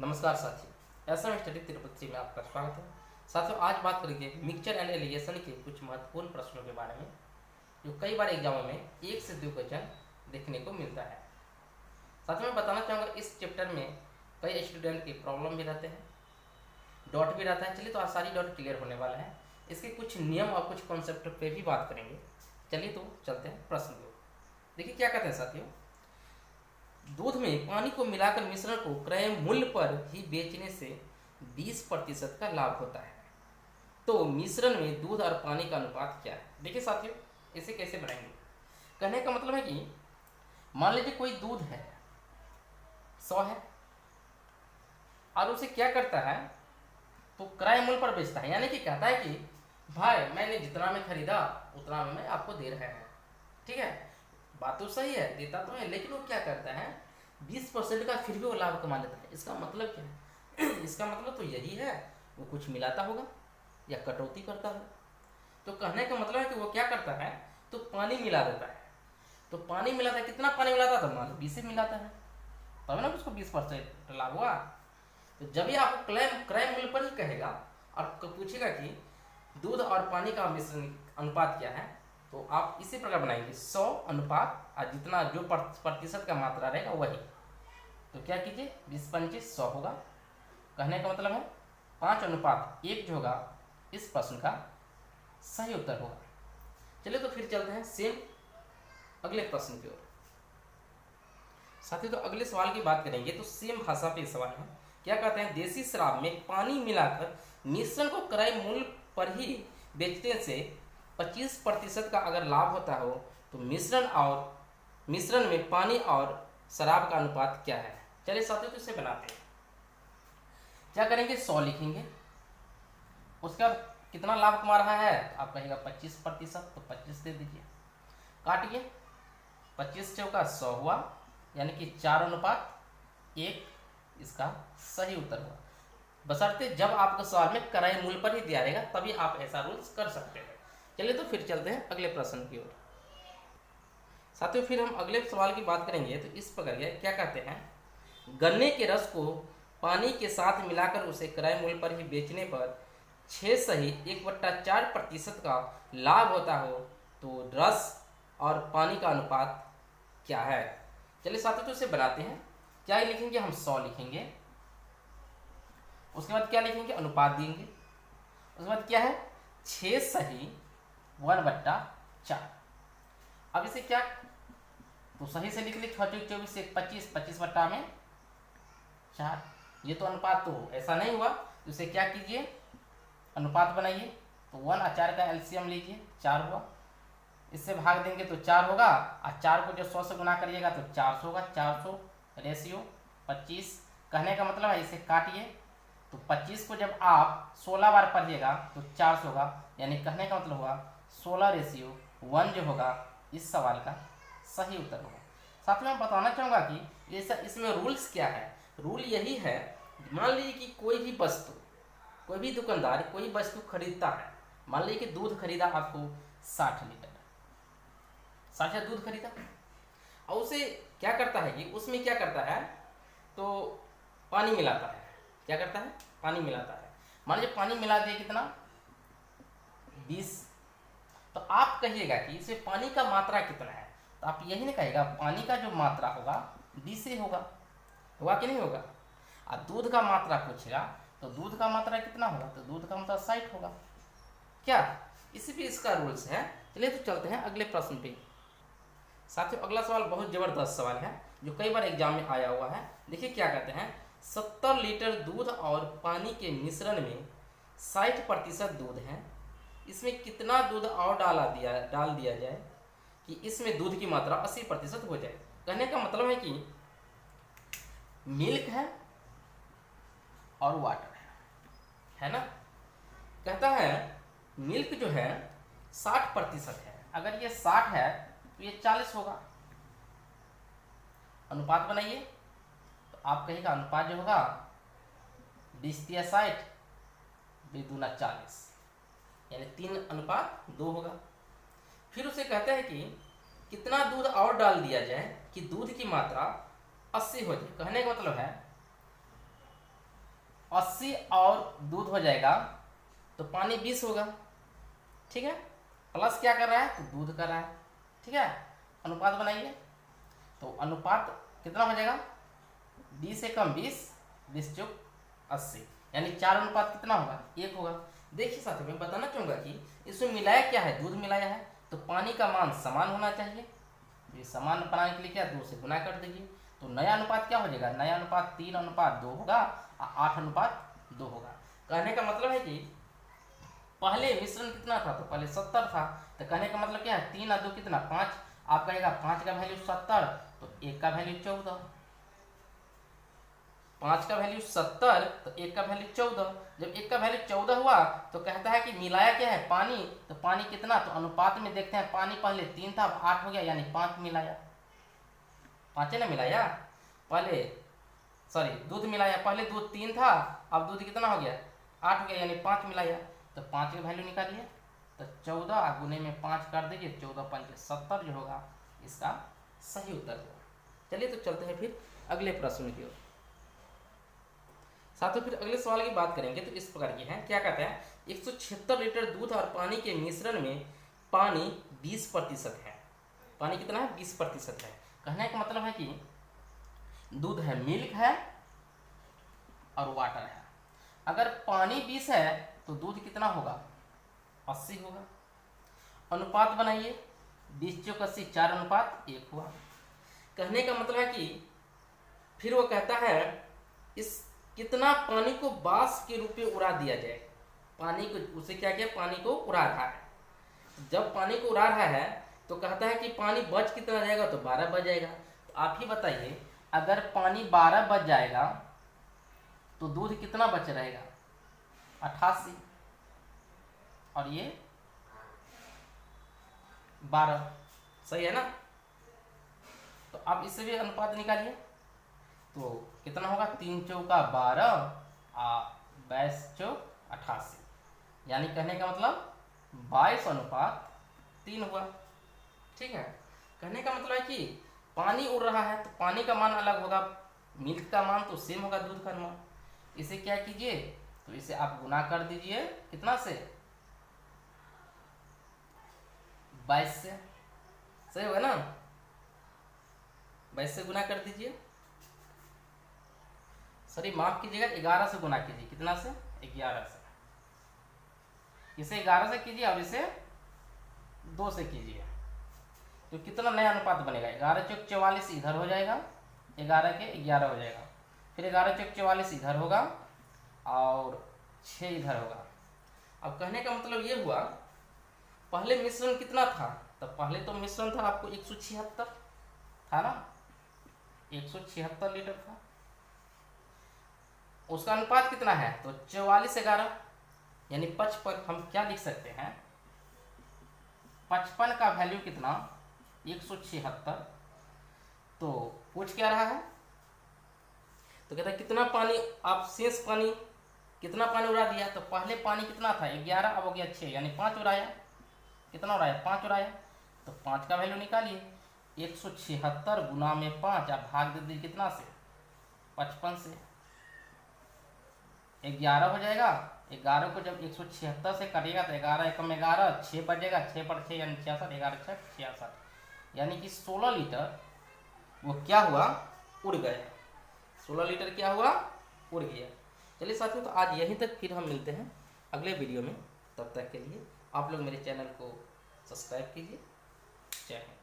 नमस्कार साथियों, SM study Tirupati में आपका स्वागत है। साथियों, आज बात करेंगे मिक्सचर एंड एलिगेशन के कुछ महत्वपूर्ण प्रश्नों के बारे में जो कई बार एग्जामों में 1 से 2 क्वेश्चन देखने को मिलता है। साथियों, मैं बताना चाहूँगा इस चैप्टर में कई स्टूडेंट की प्रॉब्लम भी रहते हैं, डॉट भी रहता है। चलिए तो आज सारी डॉट क्लियर होने वाला है। इसके कुछ नियम और कुछ कॉन्सेप्ट पे भी बात करेंगे। चलिए तो चलते हैं प्रश्न की ओर। देखिए क्या कहते हैं साथियों, दूध में पानी को मिलाकर मिश्रण को क्रय मूल्य पर ही बेचने से 20% का लाभ होता है। तो मिश्रण में दूध और पानी का अनुपात क्या है? देखिए साथियों, इसे कैसे बनाएंगे। कहने का मतलब है कि मान लीजिए कोई दूध है 100 है और उसे क्या करता है तो क्रय मूल्य पर बेचता है, यानी कि कहता है कि भाई मैंने जितना में खरीदा उतना में मैं आपको दे रहा है। ठीक है, बात तो सही है, देता तो है, लेकिन वो क्या करता है 20% का फिर भी वो लाभ कमा लेता है। इसका मतलब क्या है? इसका मतलब तो यही है, वो कुछ मिलाता होगा या कटौती करता होगा। तो कहने का मतलब है कि वो क्या करता है तो पानी मिला देता है। तो पानी मिलाता है, कितना पानी मिलाता है? तो मान लो 20 मिलाता है, तब ना उसको 20% लाभ हुआ। तो जब भी आपको क्रय मूल्य पर ही कहेगा और पूछेगा कि दूध और पानी का मिश्रण अनुपात क्या है, तो आप इसी प्रकार बनाएंगे 100 अनुपात और जितना जो प्रतिशत का मात्रा रहेगा वही। तो क्या कीजिए 20-25-100 होगा। कहने का मतलब है 5:1 जो होगा इस प्रश्न का सही उत्तर होगा। चलिए तो फिर चलते हैं सेम अगले प्रश्न की ओर। साथियों, तो अगले सवाल की बात करेंगे तो सेम भाषा पे सवाल है। क्या कहते हैं, देसी शराब में पानी मिलाकर मिश्रण को क्रय मूल्य पर ही बेचने से 25% का अगर लाभ होता हो तो मिश्रण में पानी और शराब का अनुपात क्या है? चलिए साथियों, तो इसे बनाते हैं। क्या करेंगे, 100 लिखेंगे, उसका कितना लाभ कमा रहा है तो आप कहेगा 25%, तो 25 दे दीजिए, काटिए 25 चौका 100 हुआ, यानी कि 4:1 इसका सही उत्तर हुआ। बशर्ते जब आपको सवाल में क्रय मूल्य पर ही दिया रहेगा तभी आप ऐसा रूल्स कर सकते हैं। चलिए तो फिर चलते हैं अगले प्रश्न की ओर। साथियों, फिर हम अगले सवाल की बात करेंगे तो इस प्रकार के क्या कहते हैं, गन्ने के रस को पानी के साथ मिलाकर उसे क्रय मूल्य पर ही बेचने पर 6 सही 1/4% का लाभ होता हो तो रस और पानी का अनुपात क्या है? चलिए साथियों, तो इसे बनाते हैं। क्या लिखेंगे हम, 100 लिखेंगे, उसके बाद क्या लिखेंगे, अनुपात देंगे, उसके बाद क्या है 6 सही 1/4। अब इसे क्या तो सही से लिख ली, 24 से 25, 25/4। ये तो अनुपात तो ऐसा नहीं हुआ, तो इसे क्या कीजिए अनुपात बनाइए। तो 1 और 4 का एलसीएम लीजिए, 4 हुआ, इससे भाग देंगे तो 4 होगा, और 4 को जो 100 से गुना करिएगा तो 400 होगा। 400 रेशियो 25। कहने का मतलब है इसे काटिए, तो 25 को जब आप 16 बार पढ़िएगा तो 400 होगा, यानी कहने का मतलब हुआ 16:1 जो होगा इस सवाल का सही उत्तर होगा। साथ में मैं बताना चाहूँगा कि इसमें रूल्स क्या है। रूल यही है, मान लीजिए कि कोई भी वस्तु, कोई भी दुकानदार कोई वस्तु खरीदता है। मान लीजिए कि दूध खरीदा आपको 60 लीटर, 60 दूध खरीदा, और उसे क्या करता है कि उसमें क्या करता है तो पानी मिलाता है। क्या करता है, पानी मिलाता है। मान लीजिए पानी मिला दिए कितना 20, तो आप कहिएगा कि इसमें पानी का मात्रा कितना है, तो आप यही नहीं कहेगा पानी का जो मात्रा होगा 20 से होगा कि नहीं होगा। और दूध का मात्रा पूछेगा तो दूध का मात्रा कितना होगा, तो दूध का मात्रा 60 होगा। क्या इसी भी इसका रूल्स है। चलिए तो चलते हैं अगले प्रश्न पे। साथियों, अगला सवाल बहुत जबरदस्त सवाल है जो कई बार एग्जाम में आया हुआ है। देखिए क्या कहते हैं, 70 लीटर दूध और पानी के मिश्रण में 60% दूध है, इसमें कितना दूध और डाल दिया जाए कि इसमें दूध की मात्रा 80% हो जाए? कहने का मतलब है कि मिल्क है और वाटर है ना। कहता है मिल्क जो है 60% है, अगर ये 60 है तो ये 40 होगा। अनुपात बनाइए, तो आप कहेगा अनुपात जो होगा 20/60 2 40, यानी 3:2 होगा। फिर उसे कहते हैं कि कितना दूध और डाल दिया जाए कि दूध की मात्रा 80 हो जाए। कहने का मतलब है 80 और दूध हो जाएगा तो पानी 20 होगा, ठीक है। प्लस क्या कर रहा है, तो दूध कर रहा है, ठीक है। अनुपात बनाइए, तो अनुपात कितना हो जाएगा, 20 से कम 20, 20 चौक 80, यानी 4 अनुपात कितना होगा, 1 होगा। देखिए साथियों, मैं बताना चाहूँगा कि इसमें मिलाया क्या है, दूध मिलाया है, तो पानी का मान समान होना चाहिए। ये समान बनाने के लिए क्या, 2 से गुना कर दीजिए, तो नया अनुपात क्या हो जाएगा, नया अनुपात 3:2 होगा और 8:2 होगा। कहने का मतलब है कि पहले मिश्रण कितना था, तो पहले 70 था, तो कहने का मतलब क्या है, 3 और 2 कितना, 5। आप कहेगा 5 का वैल्यू 70, तो 1 का वैल्यू 14, 5 का वैल्यू 70 तो 1 का वैल्यू 14। जब 1 का वैल्यू 14 हुआ तो कहता है कि मिलाया क्या है, पानी, तो पानी कितना, तो अनुपात में देखते हैं, पानी पहले 3 था, अब 8 हो गया, यानी 5 मिलाया, 5 ना मिलाया, पहले सॉरी दूध मिलाया, पहले दूध 3 था, अब दूध कितना हो गया, 8 हो गया, यानी 5 मिलाया, तो 5 का वैल्यू निकालिए, तो 14 गुने में 5 कर दीजिए, 14 पंचे 70 जो होगा इसका सही उत्तर होगा। चलिए तो चलते हैं फिर अगले प्रश्न की ओर। साथियों फिर अगले सवाल की बात करेंगे तो इस प्रकार की है, क्या कहते हैं, 176 लीटर दूध और पानी के मिश्रण में पानी 20% है, पानी कितना है, 20% है। कहने का मतलब है कि दूध है, मिल्क है और वाटर है। अगर पानी 20 है तो दूध कितना होगा, 80 होगा। अनुपात बनाइए, 20 चौक 80, 4:1 हुआ। कहने का मतलब है कि फिर वो कहता है इस कितना पानी को बाष्प के रूप में उड़ा दिया जाए, पानी को, उसे क्या किया, पानी को उड़ा रहा है। जब पानी को उड़ा रहा है तो कहता है कि पानी बच कितना जाएगा, तो 12 बच जाएगा। तो आप ही बताइए, अगर पानी 12 बच जाएगा तो दूध कितना बच रहेगा, 88, और ये 12, सही है ना। तो आप इससे भी अनुपात निकालिए, तो कितना होगा, 3 चौका 12 और 22 चौक 88, यानी कहने का मतलब 22:3 हुआ, ठीक है। कहने का मतलब है कि पानी उड़ रहा है तो पानी का मान अलग होगा, मिल्क का मान तो सेम होगा दूध का मान। इसे क्या कीजिए, तो इसे आप गुना कर दीजिए, कितना से, 22 से, सही होगा ना, 22 से गुना कर दीजिए, सॉरी माफ कीजिएगा, 11 से गुना कीजिए, कितना से, 11 से, इसे 11 से कीजिए और इसे 2 से कीजिए, तो कितना नया अनुपात बनेगा, 11 चौक 44 इधर हो जाएगा, 11 के 11 हो जाएगा, फिर 11 चौक 44 इधर होगा और 6 इधर होगा। अब कहने का मतलब ये हुआ, पहले मिश्रण कितना था, तो पहले तो मिश्रण था आपको 176 था ना, 176 लीटर था, उसका अनुपात कितना है, तो 44:11, यानी 55। हम क्या लिख सकते हैं, 55 का वैल्यू कितना, 176, तो पूछ क्या रहा है, तो कहता है कितना पानी, आप शेष पानी, कितना पानी उड़ा दिया, तो पहले पानी कितना था, 11, अब हो गया 6, यानी 5 उड़ाया, कितना उड़ाया, 5 उड़ाया, तो 5 का वैल्यू निकालिए, 176 गुना में 5, आप भाग दे दीजिए कितना से, 55 से, 11 हो जाएगा। 11 को जब 176 से कटेगा तो 11 एकम 11, 6 बचेगा, 6 पर 6 यानी 66, 11 6 66, यानी कि 16 लीटर वो क्या हुआ, उड़ गया, 16 लीटर क्या हुआ, उड़ गया। चलिए साथियों, तो आज यहीं तक, फिर हम मिलते हैं अगले वीडियो में, तब तक के लिए आप लोग मेरे चैनल को सब्सक्राइब कीजिए। जय हिंद।